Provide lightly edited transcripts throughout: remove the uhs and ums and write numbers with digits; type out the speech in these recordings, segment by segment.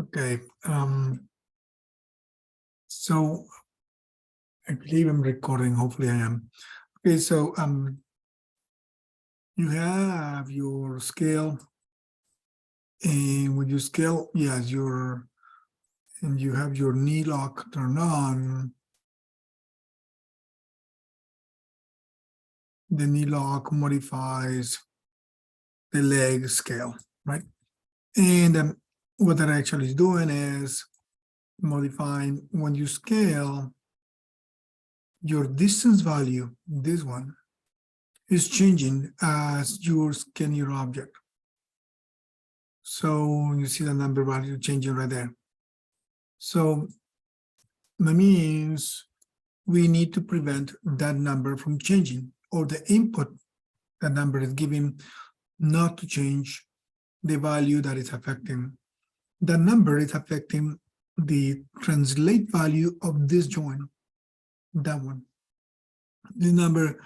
Okay. So I believe I'm recording. Hopefully I am. Okay, so you have your scale, and when you scale, yes, and you have your knee lock turned on. The knee lock modifies the leg scale, right? And what that actually is doing is modifying when you scale your distance value, this one, is changing as you scan your object. So you see the number value changing right there. So that means we need to prevent that number from changing, or the input that number is giving not to change the value that is affecting. The number is affecting the translate value of this joint, that one. The number,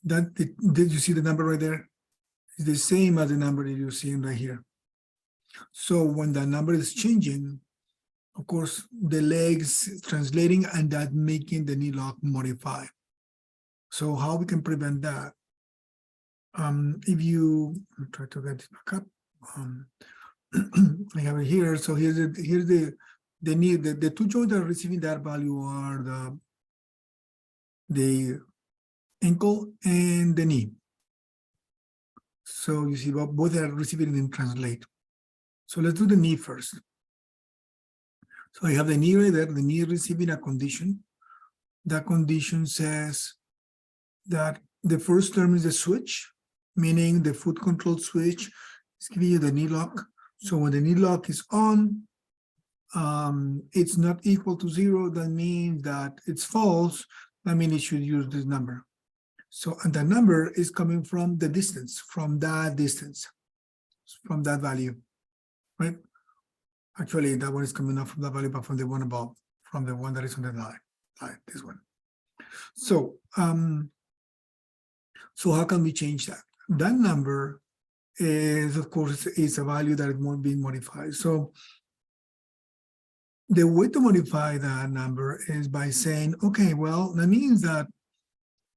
did you see the number right there? It's the same as the number that you're seeing right here. So when the number is changing, of course, the legs translating and that making the knee lock modify. So how we can prevent that? If you try to get this back up, I have it here. So here's the knee. The two joints that are receiving that value are the ankle and the knee. So you see both are receiving and translate. So let's do the knee first. So I have the knee right there. The knee receiving a condition. That condition says that the first term is the switch, meaning the foot control switch is giving you the knee lock. So when the knee lock is on, it's not equal to 0. That means that it's false. That means it should use this number. So, and the number is coming from the distance, from that distance, from that value, right? Actually, that one is coming not from that value, but from the one above, from the one that is on the line, this one. So, so how can we change that? That number is, of course, is a value that is being modified. So the way to modify that number is by saying, okay, well, that means that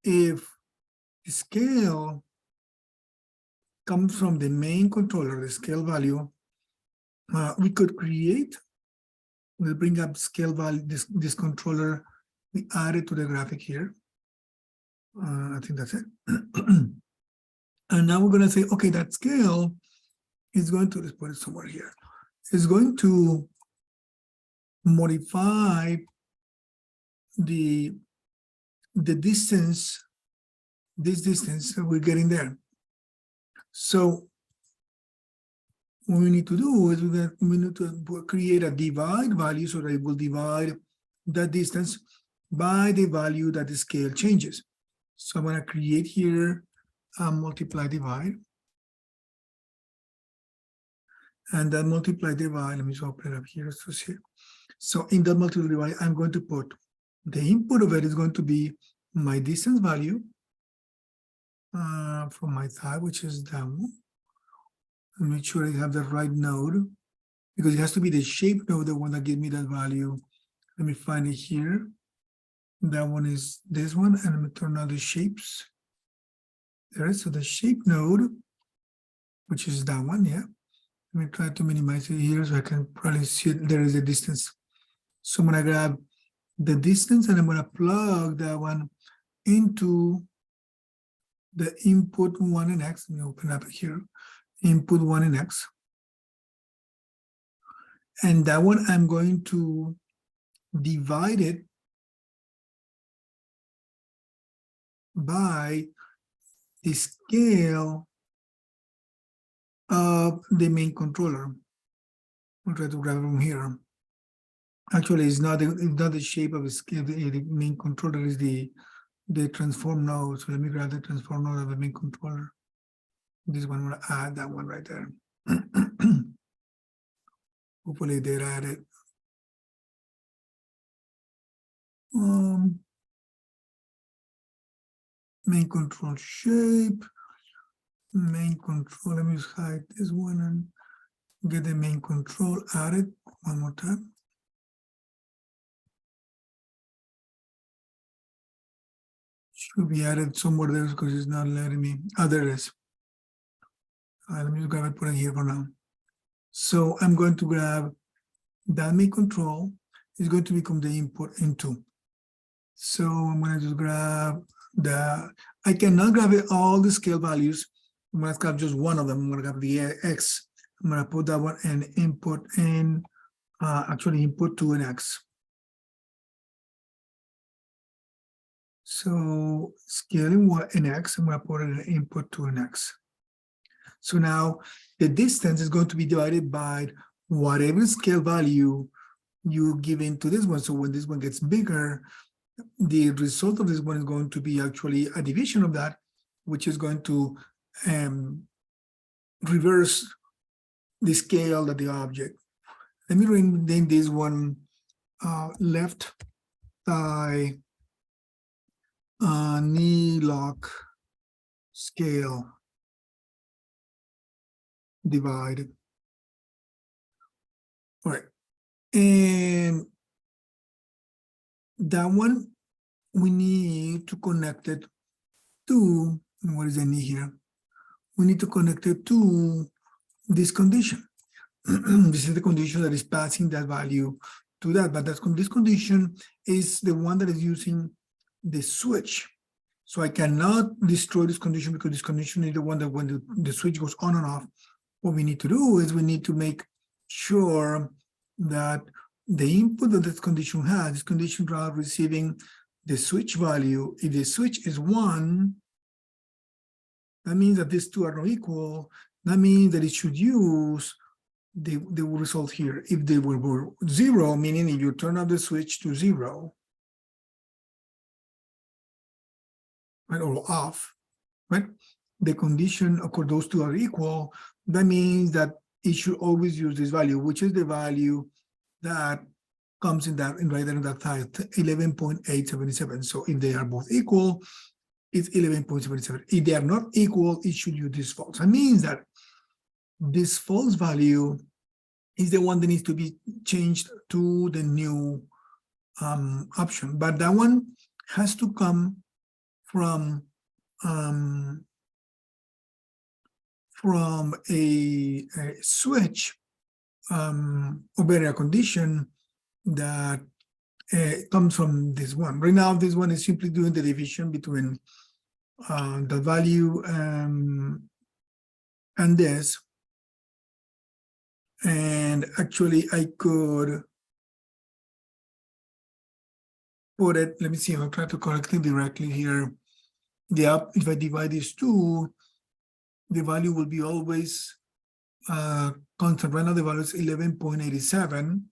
if the scale comes from the main controller, the scale value, we could create, we'll bring up scale value, this controller, we add it to the graphic here. I think that's it. And now we're going to say, okay, that scale is going to, let's put it somewhere here, is going to modify the distance, this distance we're getting there. So what we need to do is we need to create a divide value so that it will divide the distance by the value that the scale changes. So I'm going to create here a multiply divide. And that multiply divide, let me just open it up here to see. So in the multiply divide, I'm going to put the input of it is going to be my distance value from my thigh, which is down. And make sure I have the right node, because it has to be the shape node, the one that gives me that value. Let me find it here. That one is this one, and let me turn on the shapes. There is, so the shape node, which is that one, yeah. Let me try to minimize it here so I can probably see it. There is a distance. So I'm gonna grab the distance and I'm gonna plug that one into the input 1 in X. Let me open up here. Input 1 in X. And that one I'm going to divide it by the scale of the main controller. I'll try to grab it from here. Actually, it's not the shape of the scale. The main controller is the transform node. So let me grab the transform node of the main controller. This one, I'm going to add that one right there. Hopefully they're added. Main control shape, main control. Let me just hide this one and get the main control added one more time. Should be added somewhere there because it's not letting me. Oh, there it is. Let me just grab it, put it here for now. So I'm going to grab that main control is going to become the input into. So I'm going to just grab I cannot grab all the scale values. I'm going to grab just one of them. I'm going to grab the X. I'm going to put that one and input in, actually input to an X. So scaling what an X, I'm going to put an input to an X. So now the distance is going to be divided by whatever scale value you give into this one. So when this one gets bigger, the result of this one is going to be actually a division of that, which is going to reverse the scale of the object. Let me rename this one left thigh knee lock scale divide. All right. And that one, we need to connect it to, what is the knee here? We need to connect it to this condition. This is the condition that is passing that value to that, but this condition is the one that is using the switch. So I cannot destroy this condition because this condition is the one that when the switch goes on and off, what we need to do is we need to make sure that the input that this condition has, this condition is receiving the switch value. If the switch is 1, that means that these two are not equal. That means that it should use the result here. If they were 0, meaning if you turn off the switch to 0, right, or off, right? The condition, of course, those two are equal. That means that it should always use this value, which is the value that comes in that right there in that tile, 11.877. So if they are both equal, it's 11.77. If they are not equal, it should use this false. That means that this false value is the one that needs to be changed to the new option. But that one has to come from a switch or better a condition that comes from this one. Right now, this one is simply doing the division between the value and this. And actually, I could put it, let me see if I try to correct it directly here. If I divide these two, the value will be always constant. Right now, the value is 11.87.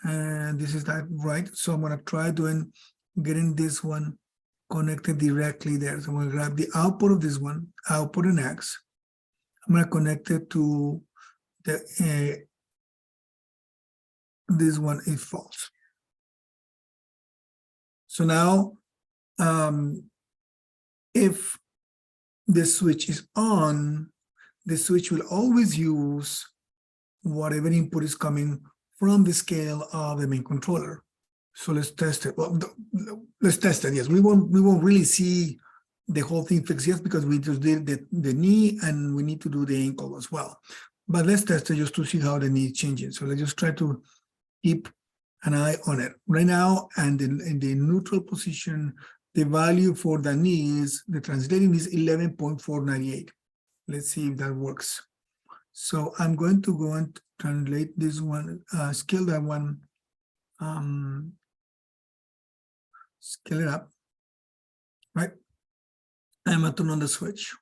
And this is that, right? So I'm going to try getting this one connected directly there. So I'm going to grab the output of this one, output in X. I'm going to connect it to the this one is false. So now, if the switch is on, the switch will always use whatever input is coming from the scale of the main controller. So let's test it. Well, let's test it. Yes, we won't really see the whole thing fixed yet because we just did the knee and we need to do the ankle as well. But let's test it just to see how the knee is changing. So let's just try to keep an eye on it. Right now, and in the neutral position, the value for the knee is, the translating is 11.498. Let's see if that works. So I'm going to go and translate this one, scale that one, scale it up, right? I'm going to turn on the switch.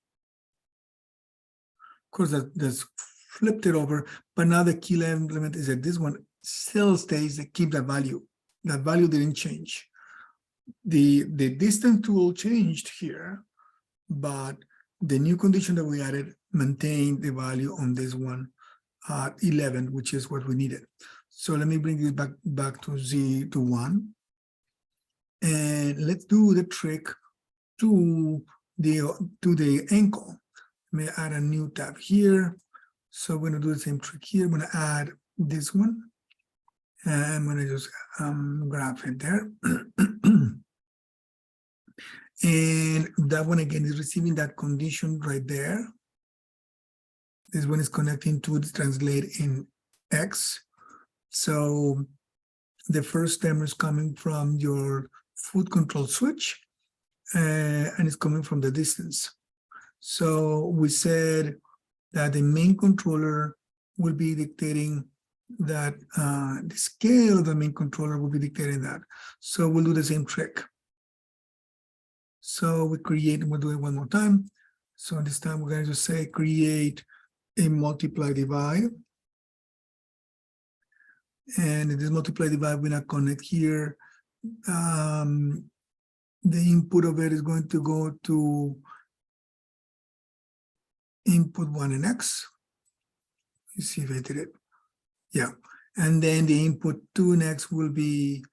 Of course, that's flipped it over, but now the key element is that this one still stays, that keep that value. That value didn't change. The distance tool changed here, but the new condition that we added maintained the value on this one at 11, which is what we needed. So let me bring this back to 1. And let's do the trick to the ankle. Let me add a new tab here. So we're gonna do the same trick here. I'm gonna add this one. And I'm gonna just grab it there. And that one again is receiving that condition right there. This one is connecting to the translate in X. So the first term is coming from your foot control switch, and it's coming from the distance. So we said that the main controller will be dictating that the scale of the main controller will be dictating that. So we'll do the same trick. So we create, and we'll do it one more time. So this time we're going to just say create a multiply divide. And in this multiply divide, we're going to connect here. The input of it is going to go to input 1 in X. You see if I did it. Yeah. And then the input 2 in X will be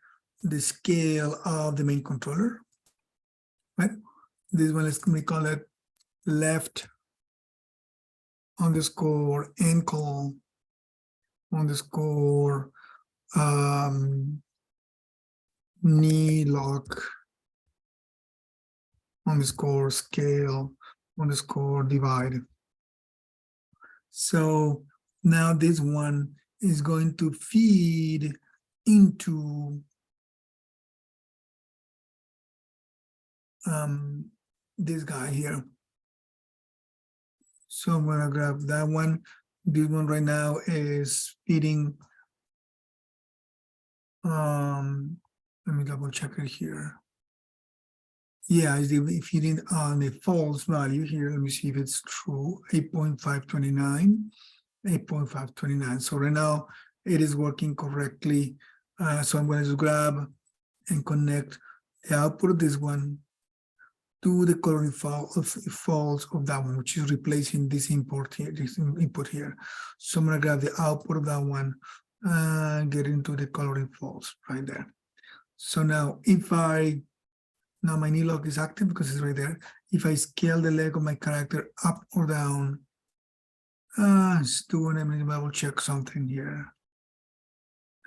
the scale of the main controller. Right? This one is, we call it left underscore ankle underscore knee lock underscore scale underscore divide. So now this one is going to feed into this guy here. So I'm gonna grab that one. This one right now is feeding. Let me double check it here. Yeah, it's feeding on a false value here. Let me see if it's true. 8.529, 8.529. So right now it is working correctly. So I'm going to just grab and connect the output of this one to the coloring false of that one, which is replacing this import here, this input here. So I'm going to grab the output of that one and get into the coloring false right there. So now if now my knee lock is active because it's right there. If I scale the leg of my character up or down, Stu, and I will check something here.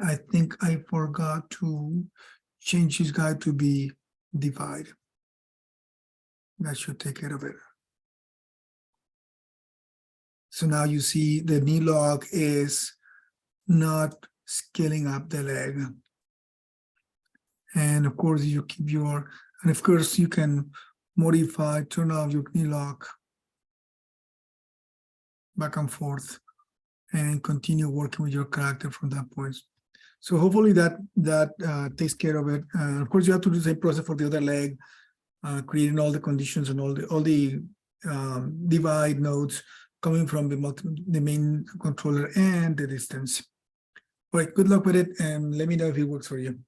I think I forgot to change this guy to be divide. That should take care of it. So now you see the knee lock is not scaling up the leg. And of course you keep your, and of course you can modify, turn off your knee lock back and forth and continue working with your character from that point. So hopefully that takes care of it. Of course you have to do the same process for the other leg, creating all the conditions and all the divide nodes coming from the main controller and the distance. All right, good luck with it and let me know if it works for you.